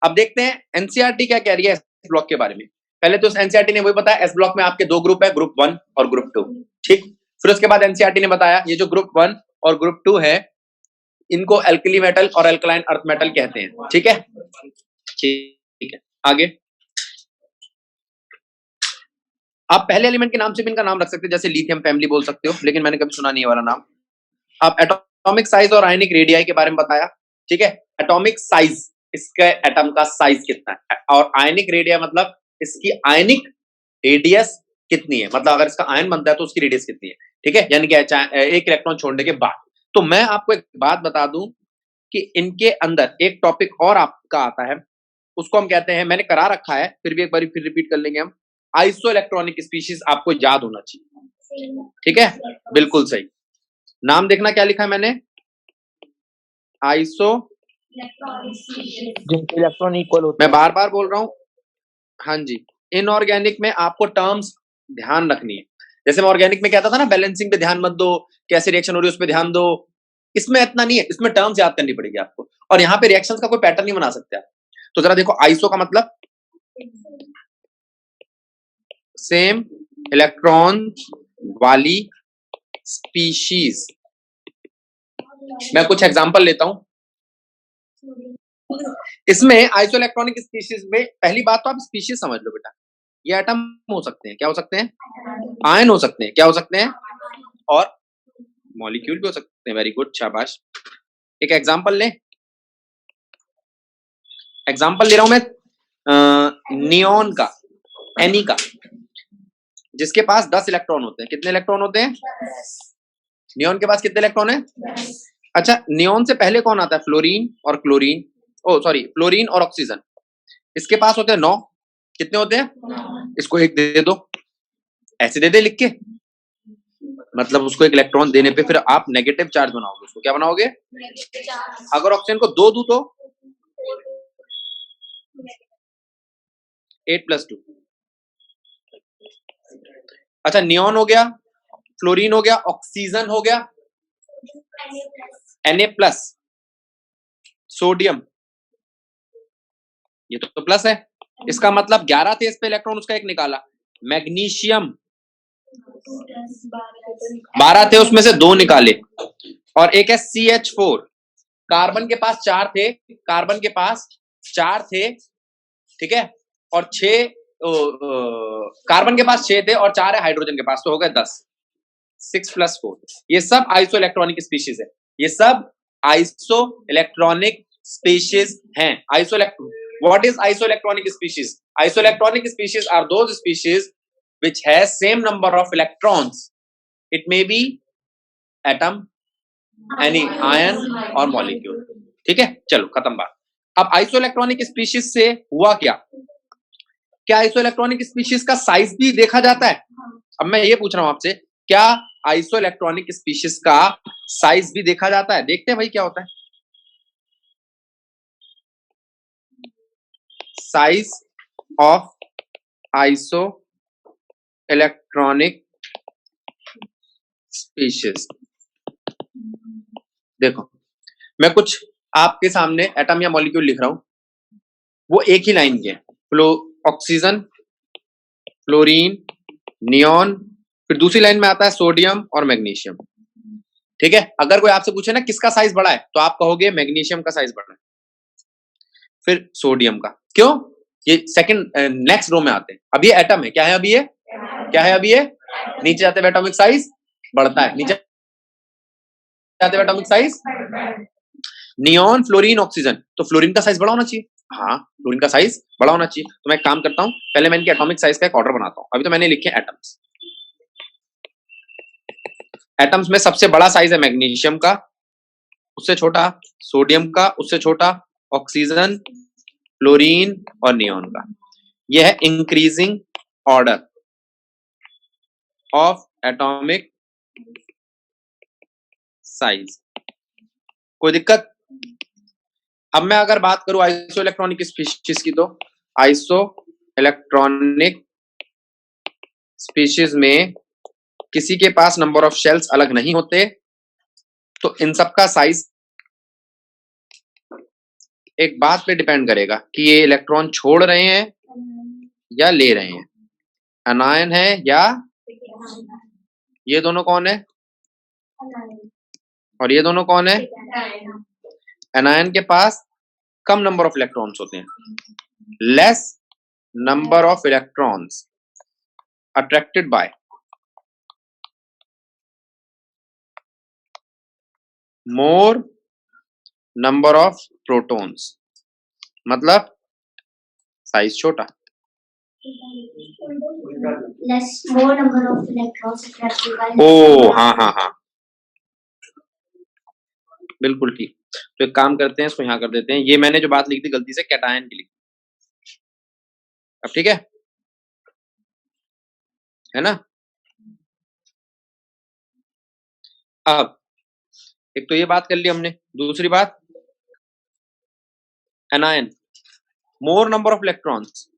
अब देखते हैं एनसीईआरटी क्या कह रही है एस ब्लॉक के बारे में। पहले तो एनसीईआरटी ने वही बताया, एस ब्लॉक में आपके दो ग्रुप है, ग्रुप 1 और ग्रुप 2, ठीक। फिर उसके बाद एनसीईआरटी ने बताया ये जो ग्रुप 1 और ग्रुप 2 है इनको एल्कली मेटल और एल्कलाइन अर्थ मेटल कहते हैं, ठीक है। ठीक है, आगे आप पहले एलिमेंट के नाम से भी इनका नाम रख सकते हैं, जैसे लिथियम फैमिली बोल सकते हो, लेकिन मैंने कभी सुना नहीं वाला नाम। आप एटॉमिक साइज और आयनिक रेडियाई के बारे में बताया, ठीक है। एटॉमिक साइज, इसका एटम का साइज कितना है, और आयनिक रेडिया मतलब इसकी आयनिक रेडियस कितनी है, मतलब अगर इसका आयन बनता है तो उसकी रेडियस कितनी है, ठीक है, यानी कि एक इलेक्ट्रॉन छोड़ने के बाद। तो मैं आपको एक बात बता दूं कि इनके अंदर एक टॉपिक और आपका आता है, उसको हम कहते हैं, मैंने करा रखा है, फिर भी एक बार फिर रिपीट कर लेंगे हम, आइसो इलेक्ट्रॉनिक स्पीशीज आपको याद होना चाहिए, ठीक है, बिल्कुल सही। नाम देखना क्या लिखा है मैंने, आइसो जिनके इलेक्ट्रॉन इक्वल होते मैं हैं। बार बार बोल रहा हूं, हाँ जी। इनऑर्गेनिक में आपको टर्म्स ध्यान रखनी है, जैसे मैं ऑर्गेनिक में कहता था ना बैलेंसिंग पे ध्यान मत दो, कैसे रिएक्शन हो रही है उस पर ध्यान दो, इसमें इतना नहीं है, इसमें टर्म्स याद करनी पड़ेगी आपको, और यहाँ पे रिएक्शंस का कोई पैटर्न नहीं बना सकते आप। तो जरा देखो, आइसो का मतलब सेम इलेक्ट्रॉन वाली स्पीशीज। मैं कुछ एग्जांपल लेता हूं, इसमें आइसो इलेक्ट्रॉनिक स्पीशीज में पहली बात तो आप स्पीशीज समझ लो बेटा, ये एटम हो सकते हैं, क्या हो सकते हैं, आयन हो सकते हैं, क्या हो सकते हैं, और मॉलिक्यूल भी हो सकते हैं। वेरी गुड, शाबाश। एक एग्जांपल ले, एग्जांपल ले रहा हूं मैं नियॉन का, एनी का, जिसके पास 10 इलेक्ट्रॉन होते हैं। कितने इलेक्ट्रॉन होते हैं, नियॉन के पास कितने इलेक्ट्रॉन है। अच्छा, नियॉन से पहले कौन आता है, फ्लोरीन और क्लोरीन, ओ सॉरी, फ्लोरीन और ऑक्सीजन, इसके पास होते हैं 9। कितने होते हैं, इसको एक दे दो, ऐसे दे दे लिख के, मतलब उसको एक इलेक्ट्रॉन देने पे फिर आप नेगेटिव चार्ज बनाओगे, उसको क्या बनाओगे, अगर ऑक्सीजन को 2 दूं तो 8+2। अच्छा, नियॉन हो गया, फ्लोरीन हो गया, ऑक्सीजन हो गया, Na+, सोडियम, ये तो प्लस है, इसका मतलब 11 थे, इस पे इलेक्ट्रॉन उसका एक निकाला। मैग्नीशियम 12 थे, उसमें से 2 निकाले, और एक है CH4, कार्बन के पास 4 थे, कार्बन के पास 4 थे, ठीक है, और 6 कार्बन के पास 6 थे और 4 है हाइड्रोजन के पास, तो हो गए 10, 6+4। ये सब आइसो इलेक्ट्रॉनिक स्पीशीज है, ये सब आइसो इलेक्ट्रॉनिक स्पीशीज हैं। Iso what is isoelectronic species, isoelectronic species are those species which has same number of electrons, it may be atom, any ion or molecule, ठीक है, चलो खत्म बात। अब आइसो इलेक्ट्रॉनिक स्पीशीज से हुआ क्या, क्या आइसो इलेक्ट्रॉनिक स्पीशीज का साइज भी देखा जाता है। अब मैं ये पूछ रहा हूं आपसे, क्या आइसो इलेक्ट्रॉनिक स्पीशीज का साइज भी देखा जाता है, देखते हैं भाई क्या होता है। Size of iso electronic species, देखो मैं कुछ आपके सामने एटम या मॉलिक्यूल लिख रहा हूं, वो एक ही लाइन के हैं, ऑक्सीजन, फ्लोरीन, नियॉन, फिर दूसरी लाइन में आता है सोडियम और मैग्नीशियम, ठीक है। अगर कोई आपसे पूछे ना किसका साइज बड़ा है, तो आप कहोगे मैग्नीशियम का साइज बड़ा है, फिर सोडियम का, क्यों, ये सेकंड नेक्स्ट रो में आते हैं। अब ये एटम है, क्या है अभी ये, क्या है अभी ये, नीचे जाते हुए एटॉमिक साइज बढ़ता है, नीचे जाते हुए atomic size, neon, fluorine, oxygen, तो फ्लोरीन का साइज बड़ा होना चाहिए, हाँ फ्लोरीन का साइज बड़ा होना चाहिए। तो मैं एक काम करता हूं, पहले मैं इनके एटॉमिक साइज का एक ऑर्डर बनाता हूं। अभी तो मैंने लिखे एटम्स, एटम्स में सबसे बड़ा साइज है मैग्नीशियम का, उससे छोटा सोडियम का, उससे छोटा ऑक्सीजन, फ्लोरीन और नियॉन का। यह है increasing order of atomic size, कोई दिक्कत। अब मैं अगर बात करूं आइसो इलेक्ट्रॉनिक स्पीशीज की, तो आइसो इलेक्ट्रॉनिक स्पीशीज में किसी के पास नंबर ऑफ शेल्स अलग नहीं होते, तो इन सब का साइज एक बात पे डिपेंड करेगा कि ये इलेक्ट्रॉन छोड़ रहे हैं या ले रहे हैं, अनायन है या ये दोनों कौन है, और ये दोनों कौन है। एनायन के पास कम नंबर ऑफ इलेक्ट्रॉन्स होते हैं, less number of electrons attracted by more number of protons, मतलब साइज छोटा। more number of electrons attracted by ओ हाँ, बिल्कुल ठीक। तो एक काम करते हैं, इसको यहाँ कर देते हैं। ये मैंने जो बात लिखी थी गलती से कैटायन की लिखी, अब ठीक है ना। अब एक तो ये बात कर ली हमने, दूसरी बात anion more number of electrons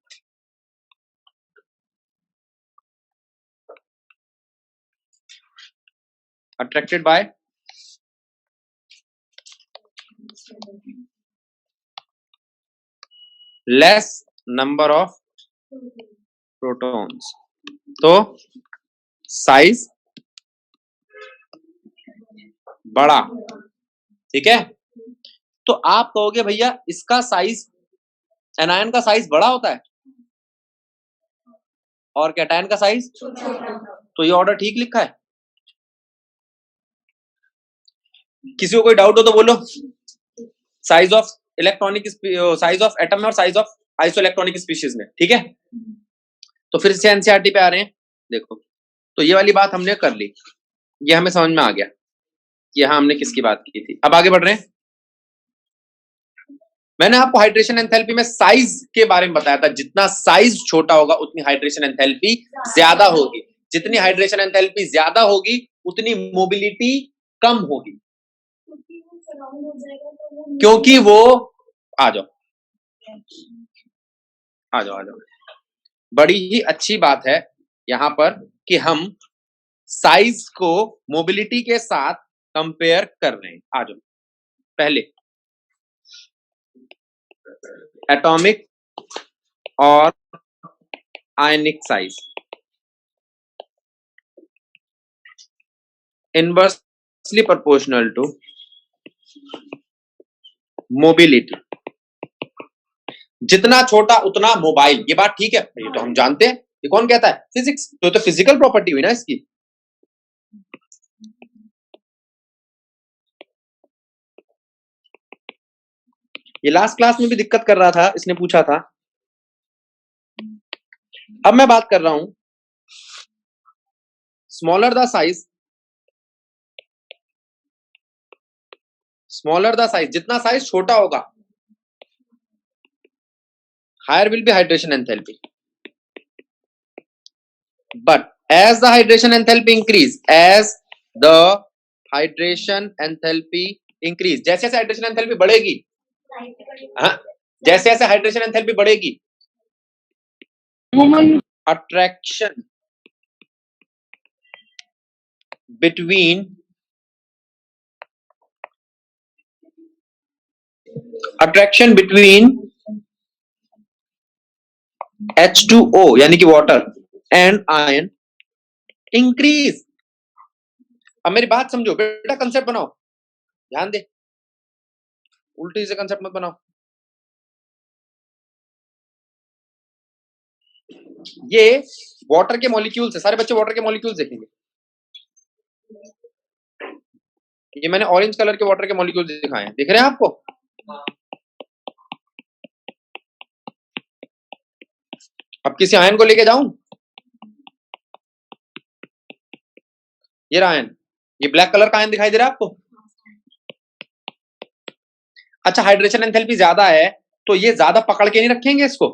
attracted by less number of protons, तो साइज बड़ा, ठीक है। तो आप कहोगे भैया इसका साइज, एनायन का साइज बड़ा होता है और कैटायन का साइज, तो ये ऑर्डर ठीक लिखा है। किसी को कोई डाउट हो तो बोलो। Size of electronic, size of atom में और साइज ऑफ आइसोइलेक्ट्रॉनिक स्पीशीज में, ठीक है। तो फिर से एनसीईआरटी पे आ रहे हैं। देखो, तो ये वाली बात हमने कर ली, ये हमें समझ में आ गया कि यहां हमने किसकी बात की थी। अब आगे बढ़ रहे हैं। मैंने आपको हाइड्रेशन एंथैल्पी में साइज के बारे में बताया था, जितना साइज छोटा होगा उतनी हाइड्रेशन एंथैल्पी ज्यादा होगी, जितनी हाइड्रेशन एंथैल्पी ज्यादा होगी उतनी मोबिलिटी कम होगी, क्योंकि वो आ जाओ बड़ी ही अच्छी बात है यहां पर कि हम साइज को मोबिलिटी के साथ कंपेयर कर रहे हैं। आ जाओ, पहले एटॉमिक और ionic size inversely proportional to mobility, जितना छोटा उतना मोबाइल। ये बात ठीक है, ये तो हम जानते हैं। ये कौन कहता है? फिजिक्स। तो फिजिकल प्रॉपर्टी हुई ना इसकी। ये लास्ट क्लास में भी दिक्कत कर रहा था, इसने पूछा था। अब मैं बात कर रहा हूं स्मॉलर द साइज, जितना साइज छोटा होगा higher will be hydration enthalpy, but as the hydration enthalpy increase, जैसे जैसे हाइड्रेशन एंथैल्पी बढ़ेगी, हाँ, जैसे जैसे हाइड्रेशन एंथैल्पी बढ़ेगी, अट्रैक्शन बिटवीन H2O यानी कि वाटर एंड आयन इंक्रीज। अब मेरी बात समझो बेटा, कंसेप्ट बनाओ, ध्यान दे, उल्टी से कंसेप्ट मत बनाओ। ये वाटर के मॉलिक्यूल्स है, सारे बच्चे वाटर के मॉलिक्यूल्स देखेंगे। ये मैंने ऑरेंज कलर के वाटर के मॉलिक्यूल्स दिखाए हैं, दिख रहे हैं आपको? अब किसी आयन को लेके जाऊं, ये आयन, ये ब्लैक कलर का आयन दिखाई दे रहा है आपको? अच्छा, हाइड्रेशन एंथैल्पी ज्यादा है तो ये ज्यादा पकड़ के नहीं रखेंगे इसको,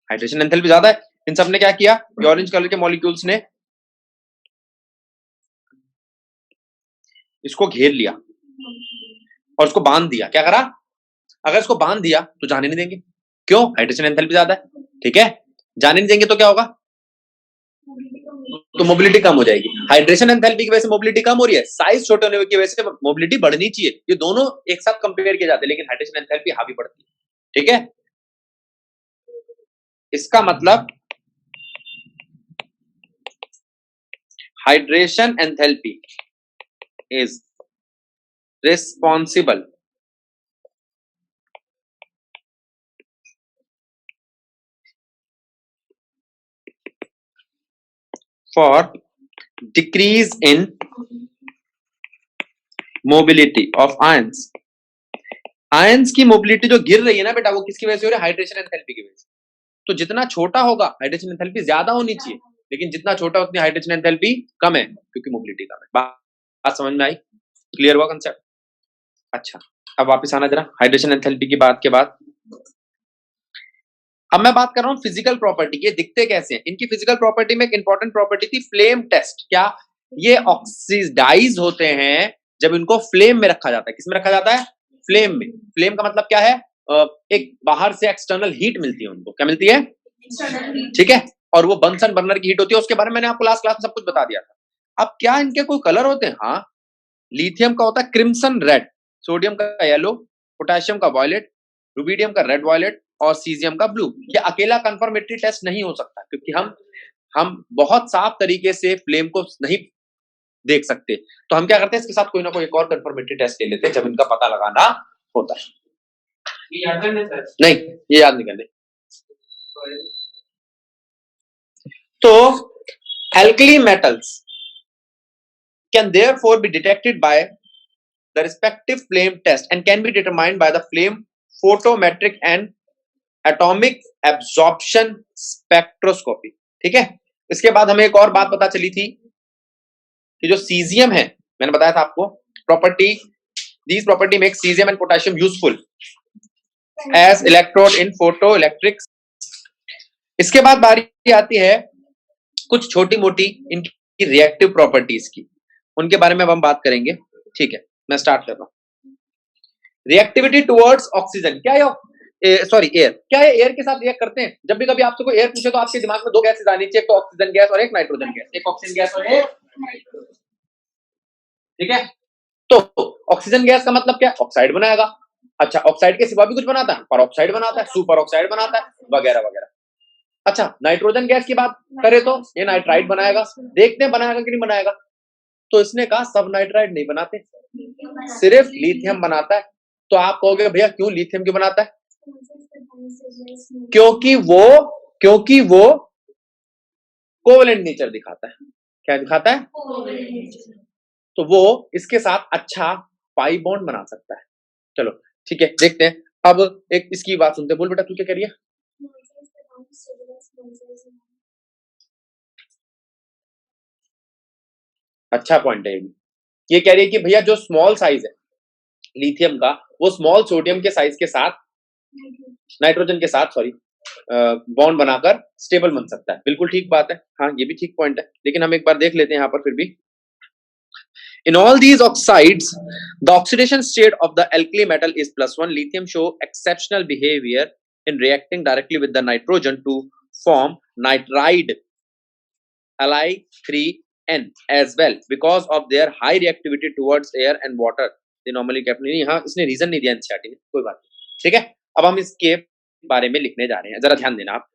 हाइड्रेशन एंथैल्पी ज्यादा है। इन सब ने क्या किया, ये ऑरेंज कलर के मॉलिक्यूल्स ने इसको घेर लिया और इसको बांध दिया। क्या करा? अगर इसको बांध दिया तो जाने नहीं देंगे, क्यों? हाइड्रेशन एंथैल्पी ज्यादा है, ठीक है। जाने नहीं देंगे तो क्या होगा? तो मोबिलिटी कम हो जाएगी। हाइड्रेशन एंथैल्पी की वजह से मोबिलिटी कम हो रही है, साइज छोटे होने की वजह से मोबिलिटी बढ़नी चाहिए। ये दोनों एक साथ कंपेयर किए जाते हैं, लेकिन हाइड्रेशन एंथैल्पी हावी पड़ती है। ठीक है, इसका मतलब hydration enthalpy is responsible for decrease in mobility of ions. Ions की मोबिलिटी जो गिर रही है ना बेटा, वो किसकी वजह से हो रही है? हाइड्रेशन एंथैल्पी की वजह से। तो जितना छोटा होगा हाइड्रेशन एंथैल्पी ज्यादा होनी चाहिए, लेकिन जितना छोटा उतनी हाइड्रेशन एंथैल्पी कम है, क्योंकि मोबिलिटी कम है। बात समझ में आई? क्लियर हुआ कंसेप्ट? अच्छा, अब वापस आना जरा हाइड्रेशन एंथैल्पी की बात के बाद। अब मैं बात कर रहा हूं फिजिकल प्रॉपर्टी की, दिखते कैसे हैं। इनकी फिजिकल प्रॉपर्टी में एक इंपॉर्टेंट प्रॉपर्टी थी फ्लेम टेस्ट। क्या? ये ऑक्सीडाइज होते हैं जब इनको फ्लेम में रखा जाता है। किसमें रखा जाता है? फ्लेम में। फ्लेम का मतलब क्या है? एक बाहर से एक्सटर्नल हीट मिलती है उनको। क्या मिलती है? ठीक है, और वो बंसन बर्नर की हीट होती है। उसके बारे में मैंने आपको लास्ट क्लास में सब कुछ बता दिया था। अब क्या इनके कोई कलर होते हैं? हाँ, लिथियम का होता है क्रिम्सन रेड, सोडियम का येलो, पोटेशियम का वॉयलेट, रुबिडियम का रेड वॉयलेट और सीजियम का ब्लू। ये अकेला कंफर्मेटरी टेस्ट नहीं हो सकता, क्योंकि हम बहुत साफ तरीके से फ्लेम को नहीं देख सकते। तो हम क्या करते हैं, इसके साथ कोई ना कोई एक और कंफर्मेटरी टेस्ट ले लेते हैं जब इनका पता लगाना होता है। ये याद करने सर? नहीं, ये याद नहीं करने। तो alkali metals can therefore be detected by the respective flame test and can be determined by the flame photometric and atomic absorption spectroscopy। ठीक है, इसके बाद हमें एक और बात पता चली थी कि जो सीजियम है, मैंने बताया था आपको property, these property make cesium and potassium useful as electrode in photoelectrics। इसके बाद बारी आती है कुछ छोटी मोटी इनकी रिएक्टिव प्रॉपर्टीज की, उनके बारे में अब हम बात करेंगे। ठीक है, मैं स्टार्ट कर रहा हूं। Reactivity towards oxygen. क्या है? Sorry, air. क्या है? एयर के साथ रिएक्ट करते हैं। जब भी कभी आपसे कोई एयर पूछे तो आपके दिमाग में दो गैसेज आनी चाहिए, एक तो ऑक्सीजन गैस और एक नाइट्रोजन गैस। एक ऑक्सीजन गैस और एक नाइट्रोजन। ठीक है, तो ऑक्सीजन गैस का मतलब क्या है? ऑक्साइड बनाएगा। अच्छा, ऑक्साइड के सिवा भी कुछ बनाता है? पर ऑक्साइड बनाता है, सुपर ऑक्साइड बनाता है, वगैरह वगैरह। अच्छा, नाइट्रोजन गैस की बात करें तो ये नाइट्राइड बनाएगा। देखते हैं बनाएगा कि नहीं बनाएगा। तो इसने कहा सब नाइट्राइड नहीं बनाते, सिर्फ लिथियम बनाता है। तो आप कहोगे भैया क्यों लिथियम क्यों बनाता है? क्योंकि वो कोवेलेंट नेचर दिखाता है। क्या दिखाता है? तो वो इसके साथ अच्छा पाई बॉन्ड बना सकता है। चलो ठीक है, देखते हैं। अब एक इसकी बात सुनते हैं। बोल बेटा, तू क्या कह रही है? अच्छा पॉइंट है। ये कह रही है कि भैया जो स्मॉल साइज है लिथियम का, वो स्मॉल सोडियम के साइज के साथ, नाइट्रोजन के साथ सॉरी, बॉन्ड बनाकर स्टेबल बन सकता है। बिल्कुल ठीक बात है। हाँ, ये भी ठीक पॉइंट है, लेकिन हम एक बार देख लेते हैं यहाँ पर फिर भी। In all these oxides, the oxidation state of the alkali metal is +1. Lithium show exceptional behavior in reacting directly with the nitrogen to form nitride Li3n as well because of their high reactivity towards air and water. They normally kept नहीं, हाँ इसने reason नहीं दिया NCERT में, कोई बात नहीं। ठीक है, अब हम इसके बारे में लिखने जा रहे हैं, जरा ध्यान देना आप।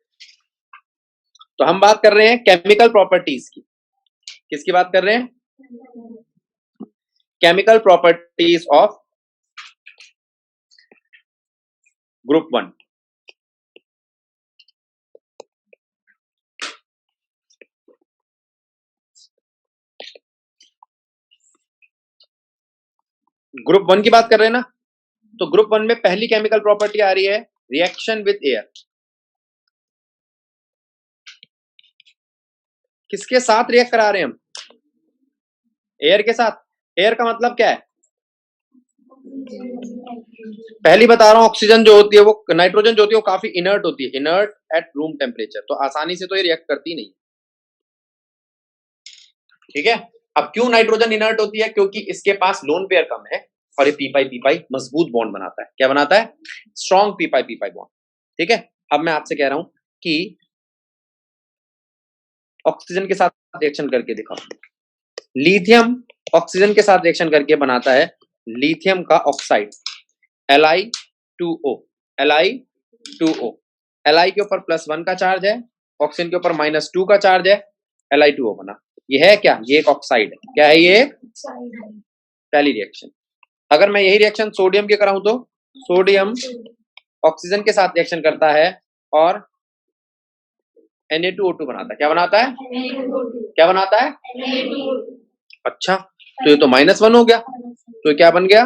तो हम बात कर रहे हैं केमिकल प्रॉपर्टीज की। किसकी बात कर रहे हैं? Chemical properties of group 1। Group 1 की बात कर रहे हैं ना, तो ग्रुप 1 में पहली केमिकल प्रॉपर्टी आ रही है रिएक्शन विद एयर। किसके साथ रिएक्ट करा रहे हैं हम? एयर के साथ। एयर का मतलब क्या है? पहली बता रहा हूं, ऑक्सीजन जो होती है वो, नाइट्रोजन जो होती है वो काफी इनर्ट होती है, इनर्ट एट रूम टेम्परेचर, तो आसानी से तो ये रिएक्ट करती नहीं। ठीक है, अब क्यों नाइट्रोजन इनर्ट होती है? क्योंकि इसके पास लोन पेयर कम है और ये पी पाई मजबूत बॉन्ड बनाता है। क्या बनाता है? Strong P pi bond. ठीक है, अब मैं आपसे कह रहा हूं कि ऑक्सीजन के साथ रिएक्शन करके दिखाओ। लिथियम ऑक्सीजन के साथ रिएक्शन करके बनाता है लिथियम का ऑक्साइड Li2O। Li2O, Li के ऊपर +1 का चार्ज है, ऑक्सीजन के ऊपर -2 का चार्ज है, Li2O बना। ये है क्या? ये एक ऑक्साइड है। क्या है ये? पहली रिएक्शन। अगर मैं यही रिएक्शन सोडियम के कराऊं तो सोडियम ऑक्सीजन के साथ रिएक्शन करता है और Na2O2 बनाता है। क्या बनाता है? क्या बनाता है? अच्छा, तो ये तो -1 हो गया, तो ये क्या बन गया?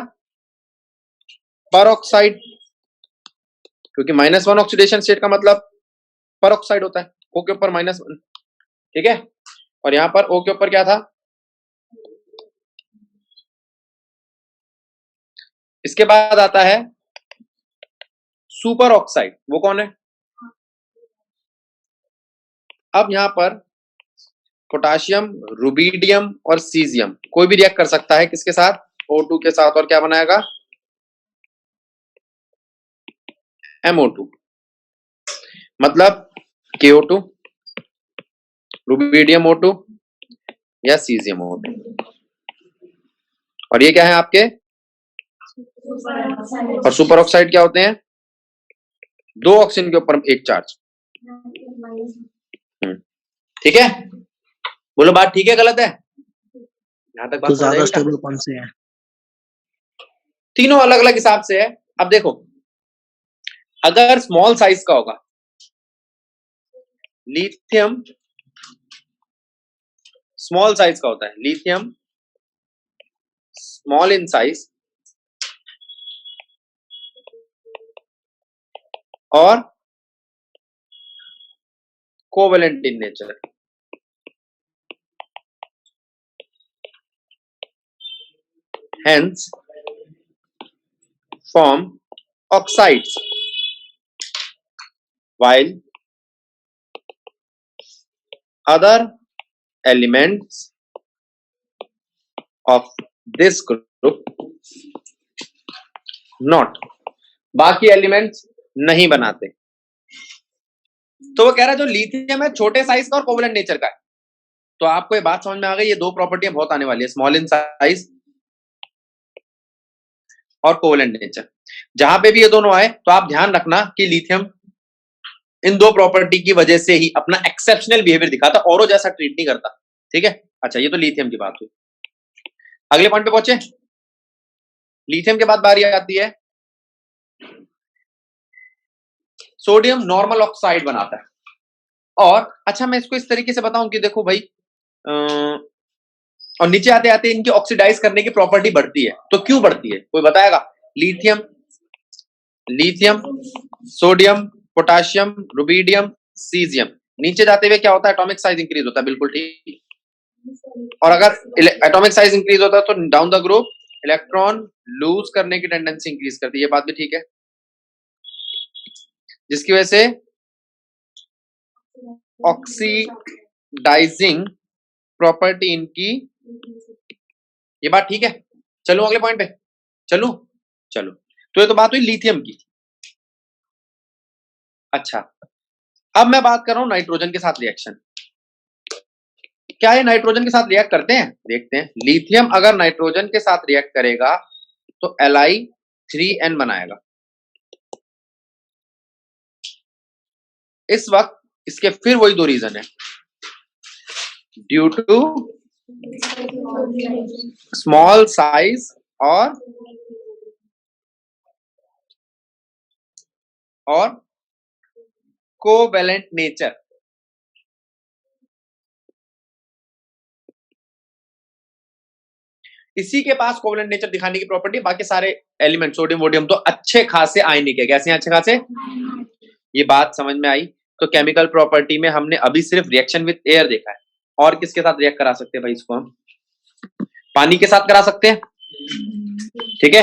परऑक्साइड, क्योंकि -1 ऑक्सीडेशन स्टेट का मतलब परऑक्साइड होता है। O के ऊपर -1, ठीक है। और यहां पर O के ऊपर क्या था? इसके बाद आता है सुपर ऑक्साइड। वो कौन है? अब यहां पर पोटाशियम, रुबिडियम और सीजियम कोई भी रिएक्ट कर सकता है। किसके साथ? O2 के साथ। और क्या बनाएगा? MO2, मतलब KO2, रुबिडियम O2 या सीजियम O2। और ये क्या है आपके? और सुपर ऑक्साइड क्या होते हैं? 2 ऑक्सीजन के ऊपर 1 चार्ज। ठीक है, बोलो बात ठीक है गलत है? यहां तक बात तो ज्यादा समझ आई स्टेबल बेटा? कौन से हैं? तीनों अलग अलग हिसाब से है। अब देखो, अगर स्मॉल साइज का होगा लिथियम, स्मॉल साइज का होता है लिथियम, स्मॉल इन साइज और covalent in nature. Hence form oxides, while other elements of this group not, बाकी एलिमेंट्स नहीं बनाते। तो वो कह रहा है जो लिथियम है छोटे साइज का और कोवेलेंट नेचर का है। तो आपको ये बात समझ में आ गई, ये दो प्रॉपर्टियां बहुत आने वाली है, स्मॉल इन साइज और कोवेलेंट नेचर। जहां पे भी ये दोनों आए तो आप ध्यान रखना कि लिथियम इन दो प्रॉपर्टी की वजह से ही अपना एक्सेप्शनल बिहेवियर दिखाता, औरों जैसा ट्रीट नहीं करता। ठीक है, अच्छा ये तो लिथियम की बात हुई। अगले पॉइंट पे पहुंचे। लिथियम के बाद बारी आती है सोडियम नॉर्मल ऑक्साइड बनाता है। और अच्छा मैं इसको इस तरीके से बताऊं कि देखो भाई, और नीचे आते आते इनकी ऑक्सीडाइज करने की प्रॉपर्टी बढ़ती है। तो क्यों बढ़ती है कोई बताएगा? Lithium, lithium, sodium, potassium, rubidium, caesium, नीचे जाते हुए क्या होता है? एटॉमिक साइज इंक्रीज होता है। बिल्कुल ठीक। और अगर एटॉमिक साइज इंक्रीज होता है तो down the group electron lose करने की टेंडेंसी इंक्रीज करती है। ये बात भी ठीक है, जिसकी वजह से ऑक्सीडाइजिंग प्रॉपर्टी इनकी, ये बात ठीक है। चलो अगले पॉइंट पे चलो। तो ये तो बात हुई लिथियम की। अच्छा, अब मैं बात कर रहा हूं नाइट्रोजन के साथ रिएक्शन। क्या ये नाइट्रोजन के साथ रिएक्ट करते हैं? देखते हैं। लिथियम अगर नाइट्रोजन के साथ रिएक्ट करेगा तो Li3n बनाएगा। इस वक्त इसके फिर वही दो रीजन है, ड्यू टू स्मॉल साइज और कोवेलेंट नेचर। इसी के पास कोवेलेंट नेचर दिखाने की प्रॉपर्टी, बाकी सारे एलिमेंट सोडियम वोडियम तो अच्छे खासे आयनिक है। कैसे अच्छे खासे? ये बात समझ में आई। तो केमिकल प्रॉपर्टी में हमने अभी सिर्फ रिएक्शन विद एयर देखा है। और किसके साथ रिएक्ट करा सकते हैं भाई इसको? हम पानी के साथ करा सकते हैं, ठीक है,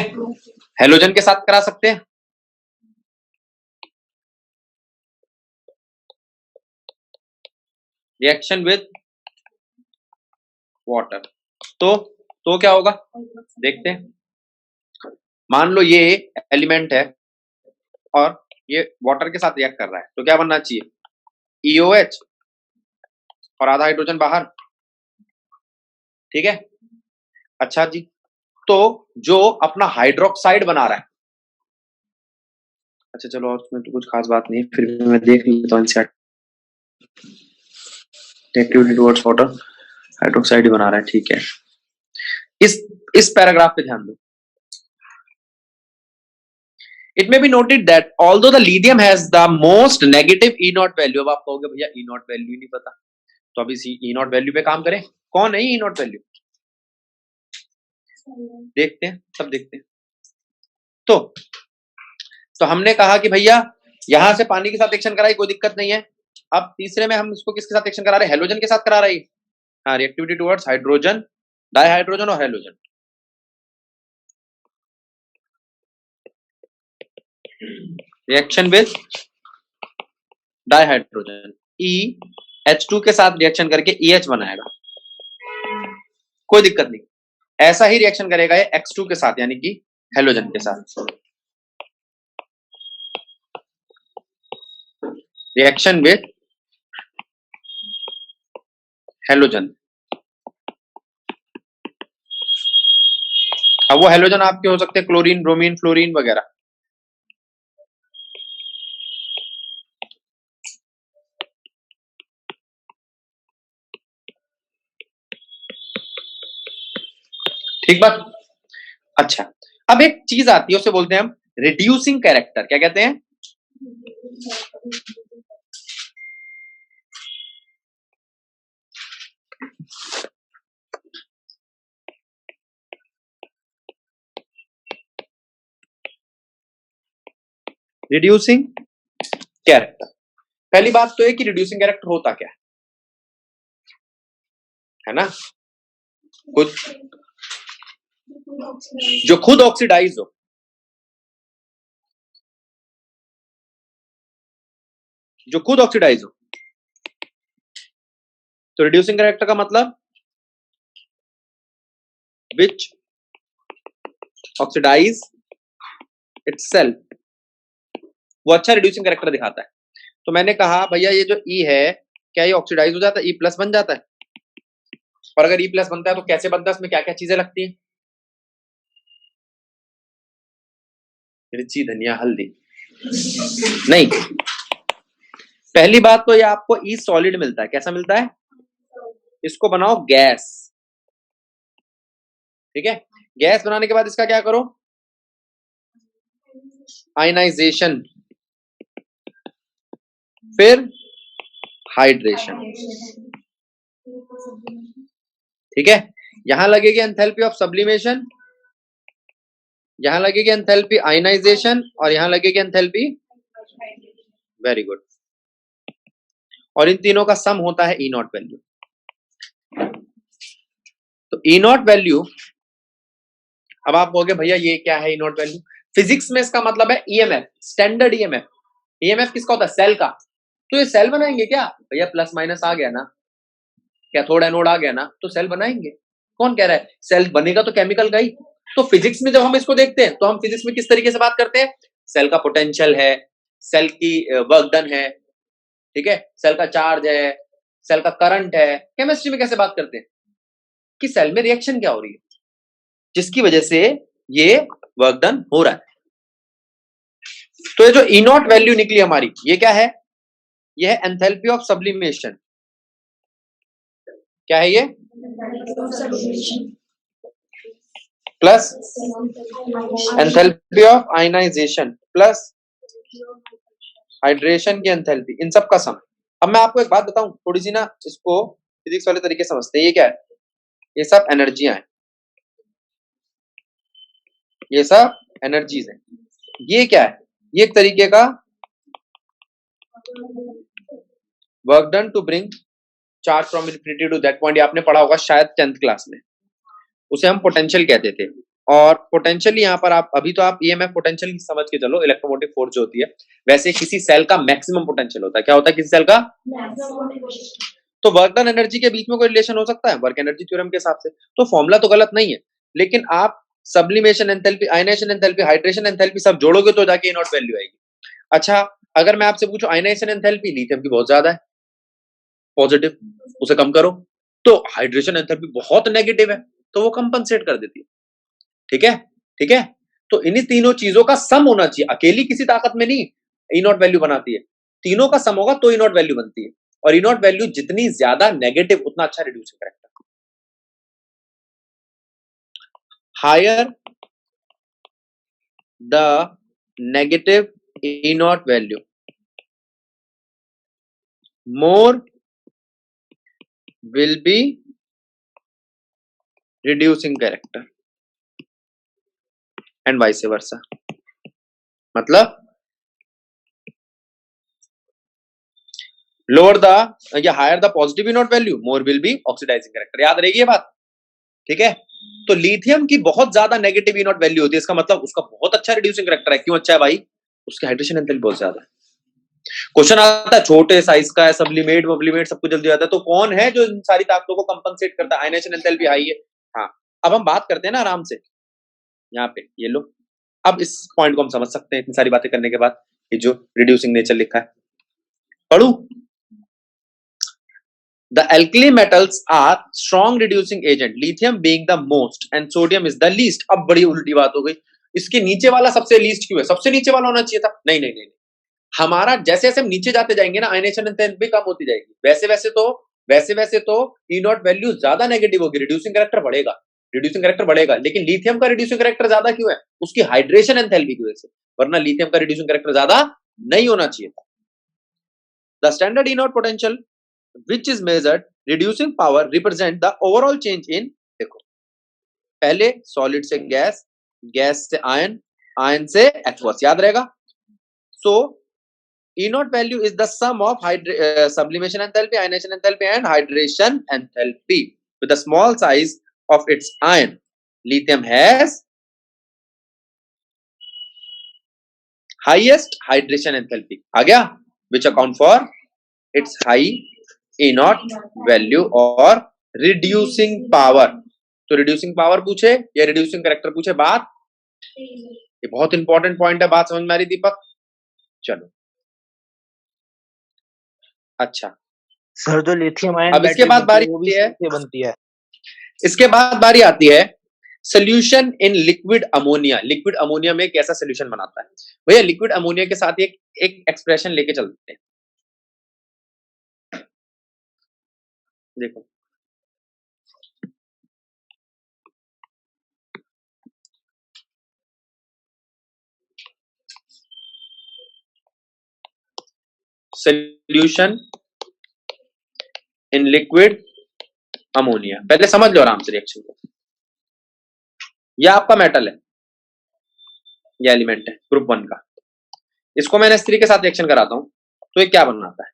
हेलोजन के साथ करा सकते हैं, रिएक्शन विद वाटर। तो क्या होगा देखते हैं। मान लो ये एलिमेंट है और ये वाटर के साथ रिएक्ट कर रहा है, तो क्या बनना चाहिए? EOH और आधा हाइड्रोजन बाहर, ठीक है। अच्छा जी, तो जो अपना हाइड्रोक्साइड बना रहा है, अच्छा चलो और उसमें तो कुछ खास बात नहीं, फिर भी मैं देख लेता हूँ एक्टिविटी टुवर्ड्स वाटर, हाइड्रोक्साइड ही बना रहा है, ठीक है। इस पैराग्राफ पे ध्यान दो। It may be noted that although the lithium has the most negative E naught value, अब आप कहोगे भैया E naught value ही नहीं पता, तो अभी E naught value पे काम करें। कौन है E naught value? देखते हैं, सब देखते हैं। तो हमने कहा कि भैया यहां से पानी के साथ रिएक्शन कराई, कोई दिक्कत नहीं है। अब तीसरे में हम इसको किसके साथ रिएक्शन करा रहे हैं? हेलोजन के साथ करा रहे हैं। हाँ, रिएक्टिविटी टुवर्ड्स हाइड्रोजन, डाइहाइड्रोजन और halogen. Reaction with dihydrogen, EH2 के साथ रिएक्शन करके EH बनाएगा, कोई दिक्कत नहीं। ऐसा ही रिएक्शन करेगा ये X2 के साथ, यानी कि हेलोजन के साथ। रिएक्शन विद हेलोजन, अब वो हेलोजन आपके हो सकते हैं क्लोरीन, ब्रोमीन, फ्लोरीन वगैरह। ठीक बात। अच्छा, अब एक चीज आती है, उसे बोलते हैं हम रिड्यूसिंग कैरेक्टर। क्या कहते हैं? Reducing character. पहली बात तो है कि रिड्यूसिंग कैरेक्टर होता क्या है ना? कुछ जो खुद ऑक्सीडाइज हो, जो खुद ऑक्सीडाइज हो। तो रिड्यूसिंग कैरेक्टर का मतलब विच ऑक्सीडाइज इटसेल्फ, वो अच्छा रिड्यूसिंग कैरेक्टर दिखाता है। तो मैंने कहा भैया ये जो E है, क्या ये ऑक्सीडाइज हो जाता है, E+ बन जाता है? और अगर E+ बनता है तो कैसे बनता है, इसमें क्या क्या चीजें लगती हैं? मिर्ची, धनिया, हल्दी नहीं। पहली बात तो ये आपको E सॉलिड मिलता है। कैसा मिलता है? इसको बनाओ गैस, ठीक है। गैस बनाने के बाद इसका क्या करो? आयनाइजेशन, फिर हाइड्रेशन, ठीक है। यहां लगेगी एंथैल्पी ऑफ सब्लिमेशन, यहां लगेगी एंथैल्पी आयनाइजेशन, और यहां लगेगी एंथैल्पी, वेरी गुड। और इन तीनों का सम होता है E नॉट वैल्यू। तो E नॉट वैल्यू, अब आप कहोगे भैया ये क्या है E नॉट वैल्यू? फिजिक्स में इसका मतलब है EMF, स्टैंडर्ड EMF। EMF किसका होता है? सेल का। तो ये सेल बनाएंगे क्या भैया? प्लस माइनस आ गया ना, कैथोड एनोड आ गया ना, तो सेल बनाएंगे। कौन कह रहा है सेल बनेगा? तो केमिकल का ही। तो फिजिक्स में जब हम इसको देखते हैं तो हम फिजिक्स में किस तरीके से बात करते हैं? सेल का पोटेंशियल है, सेल की वर्क डन है, ठीक है, सेल का चार्ज है, सेल का करंट है। केमिस्ट्री में कैसे बात करते हैं कि सेल में रिएक्शन क्या हो रही है जिसकी वजह से ये वर्क डन हो रहा है। तो ये जो E नॉट वैल्यू निकली हमारी, ये क्या है? ये है एंथैल्पी ऑफ सब्लिमेशन। क्या है ये? Plus enthalpy of ionization plus hydration की एंथैल्पी, इन सब का सम। अब मैं आपको एक बात बताऊं, थोड़ी सी ना इसको फिजिक्स वाले तरीके से समझते हैं। ये क्या है? ये सब एनर्जियां हैं, ये सब एनर्जीज हैं। ये क्या है? ये एक तरीके का work done to bring charge from infinity to that point. आपने पढ़ा होगा शायद 10th क्लास में, उसे हम पोटेंशियल कहते थे। और पोटेंशियल यहाँ पर आप अभी तो आप EMF पोटेंशियल की समझ के चलो, इलेक्ट्रोमोटिव फोर्स जो होती है, वैसे किसी सेल का मैक्सिमम पोटेंशियल होता है। क्या होता है किसी सेल का? तो वर्क डन एनर्जी के बीच में कोई रिलेशन हो सकता है वर्क एनर्जी थ्योरम के हिसाब से? तो फॉर्मूला तो गलत नहीं है, लेकिन आप sublimation enthalpy, ionization enthalpy, hydration enthalpy सब जोड़ोगे तो जाके E नॉट वैल्यू आएगी। अच्छा, अगर मैं आपसे पूछूं आयनाइजेशन एंथैल्पी लिथियम की बहुत ज्यादा है, पॉजिटिव, उसे कम करो। तो हाइड्रेशन एंथैल्पी बहुत नेगेटिव है तो वो कंपनसेट कर देती है। ठीक है, ठीक है। तो इन्हीं तीनों चीजों का सम होना चाहिए, अकेली किसी ताकत में नहीं ई नॉट वैल्यू बनाती है, तीनों का सम होगा तो ई नॉट वैल्यू बनती है। और ई नॉट वैल्यू जितनी ज्यादा नेगेटिव उतना अच्छा reducing character. Higher the negative E naught value, more will be reducing character and vice versa। मतलब lower the या higher the positive E0 value, more will be oxidizing character। याद रहेगी ये बात, ठीक है। तो लिथियम की बहुत ज्यादा नेगेटिव E0 वैल्यू होती है, इसका मतलब उसका बहुत अच्छा रिड्यूसिंग करेक्टर है। क्यों अच्छा है भाई? उसकी हाइड्रेशन एंथैल्पी बहुत ज्यादा है। क्वेश्चन आता है छोटे साइज का है, सब्लिमेट वब्लिमेट सब कुछ जल्दी आता है, तो कौन है जो इन सारी ताकतों को कंपनसेट करता है? आयनाइजेशन एंथैल्पी हाई है। हाँ, अब हम बात करते हैं ना आराम से, यहाँ पे ये लो, अब इस पॉइंट को हम समझ सकते हैं इतनी सारी बातें करने के बाद। ये जो रिड्यूसिंग नेचर लिखा है पढ़ू। The alkali metals are strong reducing agent, lithium being the most and sodium is the least। अब बड़ी उल्टी बात हो गई, इसके नीचे वाला सबसे लीस्ट क्यों है? सबसे नीचे वाला होना चाहिए था। नहीं नहीं नहीं, हमारा जैसे जैसे हम नीचे जाते जाएंगे ना आयनाइजेशन एंथैल्पी कम होती जाएगी, वैसे वैसे तो ई नॉट वैल्यू ज्यादा नेगेटिव होगी, रिड्यूसिंग कैरेक्टर बढ़ेगा, रिड्यूसिंग कैरेक्टर बढ़ेगा। लेकिन लिथियम का रिड्यूसिंग कैरेक्टर ज्यादा क्यों है? उसकी हाइड्रेशन एंथैल्पी की वजह से, वरना लिथियम का रिड्यूसिंग कैरेक्टर ज्यादा नहीं होना चाहिए था। The standard E not potential which is measured reducing power represent the overall change in, देखो पहले सॉलिड से गैस, गैस से आयन, आयन से एक्वस, याद रहेगा। सो E naught value is the sum of sublimation enthalpy, ionization enthalpy and hydration enthalpy with the small size of its ion. Lithium has highest hydration enthalpy, आ गया, which account for its high E naught value और reducing power। तो reducing power पूछे या reducing character पूछे, बात ये बहुत important point है। बात समझ में आ रही दीपक? चलो अच्छा सर जो लिथियम आयन अब इसके बाद बारी बनती है, इसके बाद बारी आती है solution in liquid ammonia. Liquid ammonia में कैसा सोल्यूशन बनाता है भैया? लिक्विड अमोनिया के साथ एक एक्सप्रेशन लेके चलते हैं, देखो सोल्यूशन इन लिक्विड अमोनिया, पहले समझ लो आराम से रिएक्शन को। यह आपका मेटल है, यह एलिमेंट है ग्रुप 1 का, इसको मैं NH3 के साथ रिएक्शन कराता हूं तो ये क्या बनाता है?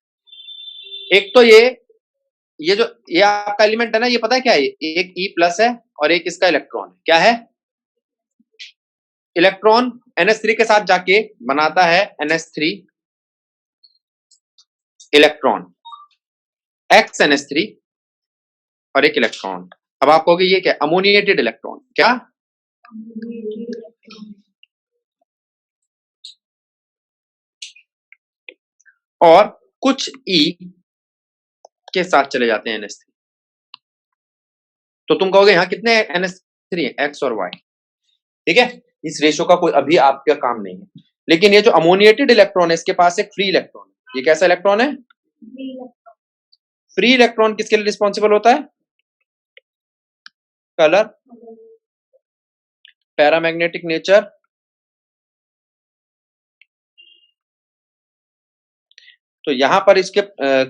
एक तो ये जो ये आपका एलिमेंट है ना, ये पता है क्या है? एक E+ है और एक इसका इलेक्ट्रॉन है। क्या है? इलेक्ट्रॉन NH3 के साथ जाके बनाता है NH3 इलेक्ट्रॉन, X NH3 और एक इलेक्ट्रॉन। अब आप कहोगे ये क्या? Ammoniated electron. क्या? और कुछ E के साथ चले जाते हैं NH3। तो तुम कहोगे यहाँ कितने NH3 है? X और Y, ठीक है। इस रेशो का कोई अभी आपका काम नहीं है। लेकिन ये जो अमोनिएटेड इलेक्ट्रॉन है, इसके पास एक फ्री इलेक्ट्रॉन है। ये कैसा इलेक्ट्रॉन है? फ्री इलेक्ट्रॉन किसके लिए रिस्पॉन्सिबल होता है? कलर, पैरामैग्नेटिक नेचर, तो यहां पर इसके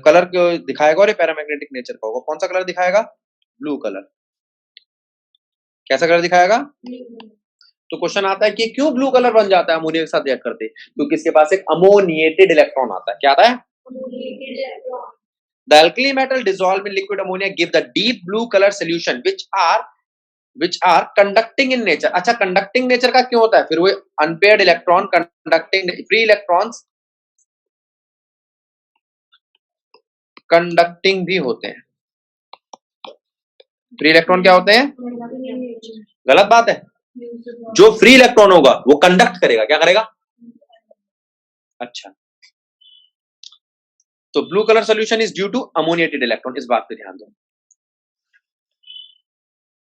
कलर को दिखाएगा और ये पैरामैग्नेटिक नेचर का होगा। कौन सा कलर दिखाएगा? Blue colour. कैसा कलर दिखाएगा? तो क्वेश्चन आता है कि क्यों ब्लू कलर बन जाता है अमोनिया के साथ रिएक्ट करते? क्योंकि इसके पास एक अमोनिएटेड इलेक्ट्रॉन आता है। क्या आता है? The alkali metal dissolved in liquid ammonia give the deep blue color solution which are conducting in nature। अच्छा, कंडक्टिंग नेचर का क्यों होता है? फिर वो unpaired electron conducting, free electrons conducting भी होते हैं। फ्री इलेक्ट्रॉन क्या होते हैं? गलत बात है। जो फ्री इलेक्ट्रॉन होगा वो कंडक्ट करेगा। क्या करेगा? अच्छा, तो blue colour solution is due to ammoniated electron, इस बात पे ध्यान दो।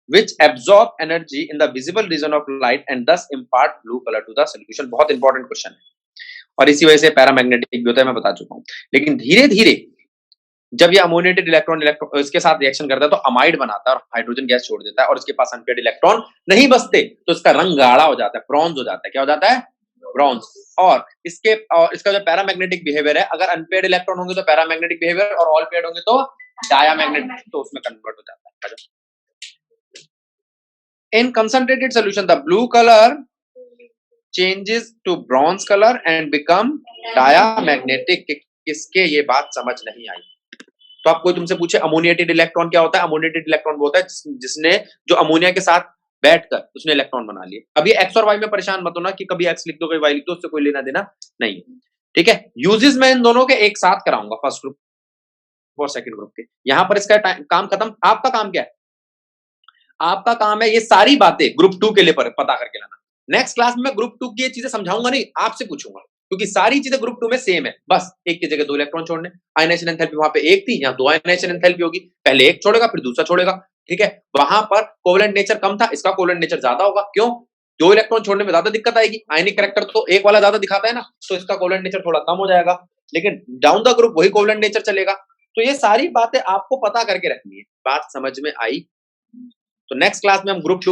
which absorb energy in the visible region of light and thus impart blue color to the solution। बहुत इंपॉर्टेंट क्वेश्चन है और इसी वजह से पैरामैग्नेटिक भी होता है, मैं बता चुका हूं। लेकिन धीरे धीरे जब ये अमोनिएटेड इलेक्ट्रॉन इसके साथ रिएक्शन करता है तो अमाइड बनाता है और हाइड्रोजन गैस छोड़ देता है और इसके पास अनपेयर्ड इलेक्ट्रॉन नहीं बचते, तो इसका रंग गाढ़ा हो जाता है, ब्रॉन्ज हो जाता है। क्या हो जाता है? ब्रॉन्ज। और इसका जो पैरामैग्नेटिक बिहेवियर है, अगर अनपेयर्ड इलेक्ट्रॉन होंगे तो पैरामैग्नेटिक बिहेवियर और ऑल पेयर्ड होंगे तो डायामैग्नेटिक, तो उसमें कन्वर्ट हो जाता है। In concentrated solution, the blue color changes to bronze color and become diamagnetic। किसके ये बात समझ नहीं आई? तो आप कोई तुमसे पूछे अमोनिएटेड इलेक्ट्रॉन क्या होता है? अमोनिएटेड इलेक्ट्रॉन वो होता है जिसने जो अमोनिया के साथ बैठकर उसने इलेक्ट्रॉन बना लिए। अब ये एक्स और वाई में परेशान मत होना कि कभी एक्स लिख दो कभी वाई लिख दो, उससे कोई लेना देना नहीं, ठीक है। यूजेस मैं इन दोनों के एक साथ कराऊंगा, फर्स्ट ग्रुप और सेकंड ग्रुप के। यहां पर इसका काम खत्म। आपका काम क्या है? आपका काम है ये सारी बातें ग्रुप 2 के लिए पता करके लाना। नेक्स्ट क्लास में मैं ग्रुप 2 की ये चीजें समझाऊंगा नहीं, आपसे पूछूंगा, क्योंकि सारी चीजें ग्रुप 2 में सेम है, बस एक की जगह 2 इलेक्ट्रॉन छोड़ने। आयनाइजेशन एंथैल्पी वहां पे एक थी, यहाँ 2 आयनाइजेशन एंथैल्पी होगी, पहले एक छोड़ेगा फिर दूसरा छोड़ेगा, ठीक है। वहां पर कोवेलेंट नेचर कम था, इसका कोवेलेंट नेचर ज्यादा होगा। क्यों? 2 इलेक्ट्रॉन छोड़ने में ज्यादा दिक्कत आएगी, आयनिक कैरेक्टर तो एक वाला ज्यादा दिखाता है ना, तो इसका कोवेलेंट नेचर थोड़ा कम हो जाएगा, लेकिन डाउन द ग्रुप वही कोवेलेंट नेचर चलेगा। तो ये सारी बातें आपको पता करके रखनी है। बात समझ में आई? तो नेक्स्ट क्लास में हम ग्रुप 2